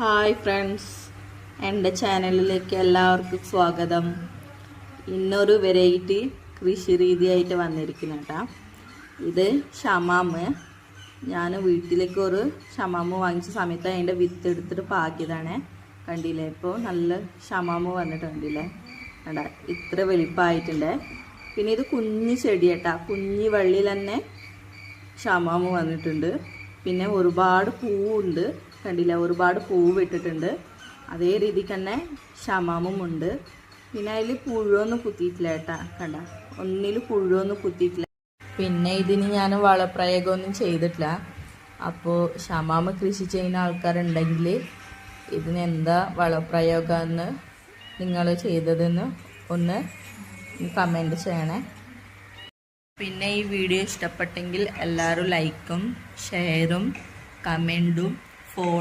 Hi friends, എൻ്റെ ചാനലിലേക്ക് എല്ലാവർക്കും സ്വാഗതം. ഇന്നൊരു വെറൈറ്റി കൃഷി രീതിയായിട്ട് വന്നിരിക്കുന്നു കേട്ടോ. ഇത് ഷമാമ്. ഞാൻ വീട്ടിലേക്ക് ഒരു ഷമാമ് വാങ്ങിച്ച സമയത്ത് അതിൻ്റെ വിത്ത് എടുത്തിട്ട് പാകിയതാണ്. കണ്ടില്ലേ, ഇപ്പോൾ നല്ല ഷമാമ് വന്നിട്ട് കണ്ടില്ലേ, കണ്ട ഇത്ര വലിപ്പമായിട്ടുണ്ട്. പിന്നെ ഇത് കുഞ്ഞി ചെടി കേട്ടോ, കുഞ്ഞി വള്ളിയിൽ തന്നെ ഷമാമ് വന്നിട്ടുണ്ട്. പിന്നെ ഒരുപാട് പൂവുണ്ട്, കണ്ടില്ല, ഒരുപാട് പൂവ് ഇട്ടിട്ടുണ്ട്. അതേ രീതിക്ക് തന്നെ ഷമാമും ഉണ്ട്. പിന്നെ അതിൽ പുഴുവൊന്നും കുത്തിയിട്ടില്ല കേട്ടാ, കണ്ട ഒന്നിൽ പുഴുവൊന്നും കുത്തിയിട്ടില്ല. പിന്നെ ഇതിന് ഞാൻ വളപ്രയോഗമൊന്നും ചെയ്തിട്ടില്ല. അപ്പോൾ ഷമാമ് കൃഷി ചെയ്യുന്ന ആൾക്കാരുണ്ടെങ്കിൽ ഇതിന് എന്താ വളപ്രയോഗമെന്ന് നിങ്ങൾ ചെയ്തതെന്ന് ഒന്ന് കമൻറ്റ് ചെയ്യണേ. പിന്നെ ഈ വീഡിയോ ഇഷ്ടപ്പെട്ടെങ്കിൽ എല്ലാവരും ലൈക്കും ഷെയറും കമൻറ്റും ഫോളോ